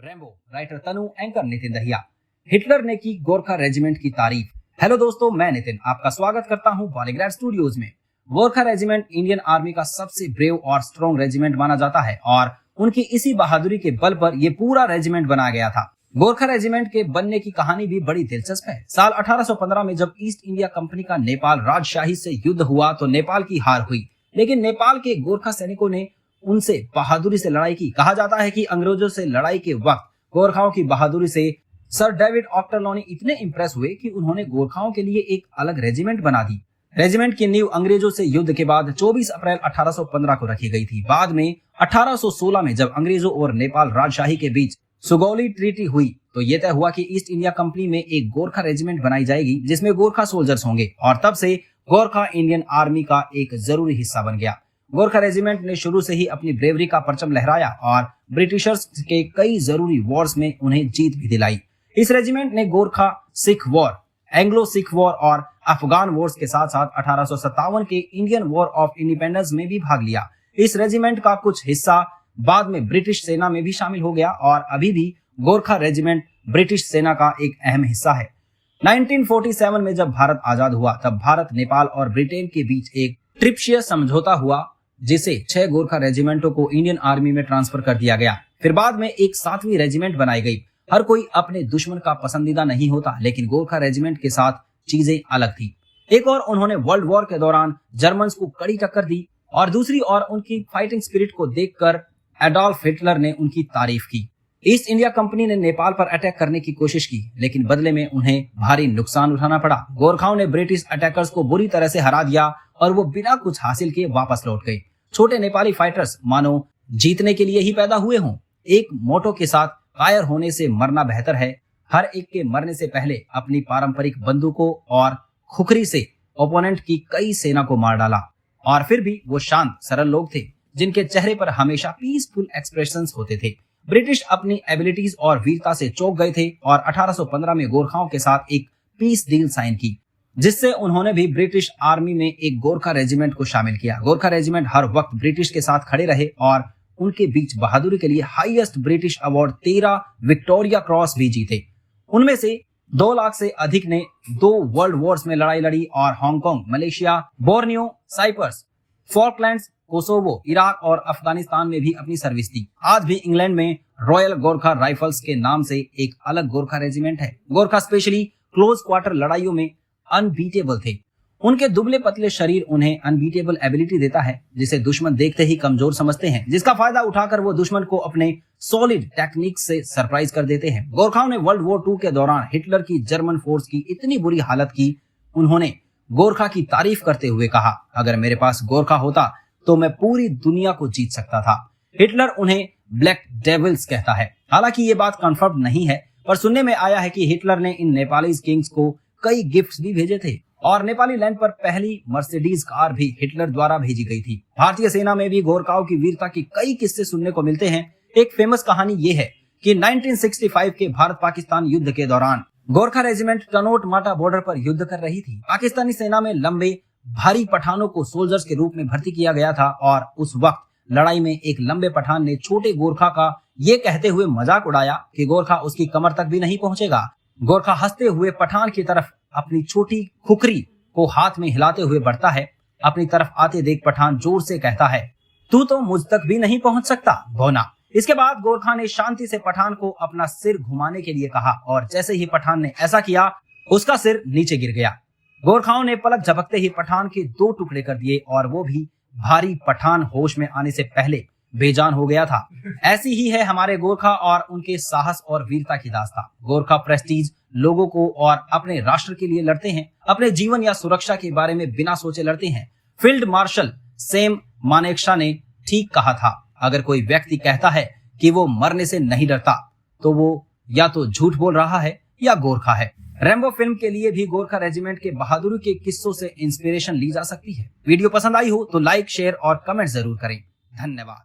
Rainbow, writer तनु, anchor Nitin Dahiya. Hitler ने की Gorkha regiment की तारीफ। हेलो दोस्तों, मैं नितिन आपका स्वागत करता हूं बॉलीग्राड स्टूडियोज में। गोरखा रेजिमेंट इंडियन आर्मी का सबसे ब्रेव और स्ट्रॉन्ग रेजिमेंट माना जाता है और उनकी इसी बहादुरी के बल पर यह पूरा रेजिमेंट बनाया गया था। गोरखा रेजिमेंट के बनने की कहानी भी बड़ी दिलचस्प है। साल 1815 में जब ईस्ट इंडिया कंपनी का नेपाल राजशाही से युद्ध हुआ तो नेपाल की हार हुई, लेकिन नेपाल के गोरखा सैनिकों ने उनसे बहादुरी से लड़ाई की। कहा जाता है कि अंग्रेजों से लड़ाई के वक्त गोरखाओं की बहादुरी से सर डेविड ऑक्टरलॉनी इतने इंप्रेस हुए कि उन्होंने गोरखाओं के लिए एक अलग रेजिमेंट बना दी। रेजिमेंट की नींव अंग्रेजों से युद्ध के बाद 24 अप्रैल 1815 को रखी गई थी। बाद में 1816 में जब अंग्रेजों और नेपाल राजशाही के बीच सुगौली ट्रीटी हुई तो यह तय हुआ कि ईस्ट इंडिया कंपनी में एक गोरखा रेजिमेंट बनाई जाएगी जिसमें गोरखा सोल्जर्स होंगे, और तब से गोरखा इंडियन आर्मी का एक जरूरी हिस्सा बन गया। गोरखा रेजिमेंट ने शुरू से ही अपनी ब्रेवरी का परचम लहराया और ब्रिटिशर्स के कई जरूरी वॉर्स में उन्हें जीत भी दिलाई। इस रेजिमेंट ने Gorkha Sikh war, Anglo Sikh war और अफगान वॉर्स के साथ साथ 1857 के इंडियन वॉर ऑफ इंडिपेंडेंस में भी भाग लिया। इस रेजिमेंट का कुछ हिस्सा बाद में ब्रिटिश सेना में भी शामिल हो गया और अभी भी गोरखा रेजिमेंट ब्रिटिश सेना का एक अहम हिस्सा है। 1947 में जब भारत आजाद हुआ तब भारत, नेपाल और ब्रिटेन के बीच एक ट्रिपशिया समझौता हुआ जिसे 6 गोरखा रेजिमेंटों को इंडियन आर्मी में ट्रांसफर कर दिया गया। फिर बाद में एक 7वीं रेजिमेंट बनाई गई। हर कोई अपने दुश्मन का पसंदीदा नहीं होता, लेकिन गोरखा रेजिमेंट के साथ चीजें अलग थी। एक और उन्होंने वर्ल्ड वॉर के दौरान जर्मन्स को कड़ी टक्कर दी और दूसरी ओर उनकी फाइटिंग स्पिरिट को देखकर एडोल्फ हिटलर ने उनकी तारीफ की। ईस्ट इंडिया कंपनी ने नेपाल पर अटैक करने की कोशिश की, लेकिन बदले में उन्हें भारी नुकसान उठाना पड़ा। गोरखाओं ने ब्रिटिश अटैकर्स को बुरी तरह से हरा दिया और वो बिना कुछ हासिल किए वापस लौट गए। छोटे नेपाली फाइटर्स मानो जीतने के लिए ही पैदा हुए हों। एक मोटो के साथ कायर होने से मरना बेहतर है। हर एक के मरने से पहले अपनी पारंपरिक बंदूकों और खुखरी से ओपोनेंट की कई सेना को मार डाला। और फिर भी वो शांत सरल लोग थे जिनके चेहरे पर हमेशा पीसफुल एक्सप्रेशंस होते थे। ब्रिटिश अपनी एबिलिटीज और वीरता से चौंक गए थे और 1815 में गोरखाओं के साथ एक पीस डील साइन की, जिससे उन्होंने भी ब्रिटिश आर्मी में एक गोरखा रेजिमेंट को शामिल किया। गोरखा रेजिमेंट हर वक्त ब्रिटिश के साथ खड़े रहे और उनके बीच बहादुरी के लिए highest British award 13 Victoria cross भी जीते। उनमें से 2 लाख से अधिक ने 2 वर्ल्ड वॉर्स में लड़ाई लड़ी और Hong Kong, Malaysia, Borneo, Cyprus, Falklands, Kosovo, Iraq और अफगानिस्तान में भी अपनी सर्विस दी। आज भी इंग्लैंड में रॉयल गोरखा राइफल्स के नाम से एक अलग गोरखा रेजिमेंट है। गोरखा स्पेशली क्लोज क्वार्टर लड़ाइयों में अनबीटेबल थे। उनके दुबले पतले शरीर उन्हें अनबीटेबल एबिलिटी देता है जिसे दुश्मन देखते ही कमजोर समझते हैं, जिसका फायदा उठाकर वो दुश्मन को अपने सॉलिड टेक्निक से सरप्राइज कर देते हैं। गोरखाओं ने वर्ल्ड वॉर 2 के दौरान हिटलर की जर्मन फोर्स की इतनी बुरी हालत की, उन्होंने गोरखा की तारीफ करते हुए कहा, अगर मेरे पास गोरखा होता तो मैं पूरी दुनिया को जीत सकता था। हिटलर उन्हें ब्लैक डेविल्स कहता है। हालांकि ये बात कंफर्म नहीं है, पर सुनने में आया है कि हिटलर ने इन नेपाली किंग्स को कई गिफ्ट्स भी भेजे थे और नेपाली लैंड पर पहली मर्सिडीज कार भी हिटलर द्वारा भेजी गई थी। भारतीय सेना में भी गोरखाओं की वीरता की कई किस्से सुनने को मिलते हैं। एक फेमस कहानी ये है कि 1965 के भारत पाकिस्तान युद्ध के दौरान गोरखा रेजिमेंट टनोट माटा बॉर्डर पर युद्ध कर रही थी। पाकिस्तानी सेना में लंबे भारी पठानों को सोल्जर्स के रूप में भर्ती किया गया था और उस वक्त लड़ाई में एक लंबे पठान ने छोटे गोरखा का ये कहते हुए मजाक उड़ाया कि गोरखा उसकी कमर तक भी नहीं पहुंचेगा। गोरखा हंसते हुए पठान की तरफ अपनी छोटी खुखरी को हाथ में हिलाते हुए बढ़ता है। अपनी तरफ आते देख पठान जोर से कहता है, तू तो मुझ तक भी नहीं पहुंच सकता भोना। इसके बाद गोरखा ने शांति से पठान को अपना सिर घुमाने के लिए कहा और जैसे ही पठान ने ऐसा किया उसका सिर नीचे गिर गया। गोरखाओं ने पलक झपकते ही पठान के 2 टुकड़े कर दिए और वो भी भारी पठान होश में आने से पहले बेजान हो गया था। ऐसी ही है हमारे गोरखा और उनके साहस और वीरता की दास्तां। गोरखा प्रेस्टीज लोगों को और अपने राष्ट्र के लिए लड़ते हैं। अपने जीवन या सुरक्षा के बारे में बिना सोचे लड़ते हैं। फील्ड मार्शल सैम मानेकशॉ ने ठीक कहा था, अगर कोई व्यक्ति कहता है कि वो मरने से नहीं डरता तो वो या तो झूठ बोल रहा है या गोरखा है। रेम्बो फिल्म के लिए भी गोरखा रेजिमेंट के बहादुरी के किस्सों से इंस्पिरेशन ली जा सकती है। वीडियो पसंद आई हो तो लाइक, शेयर और कमेंट जरूर करें। धन्यवाद।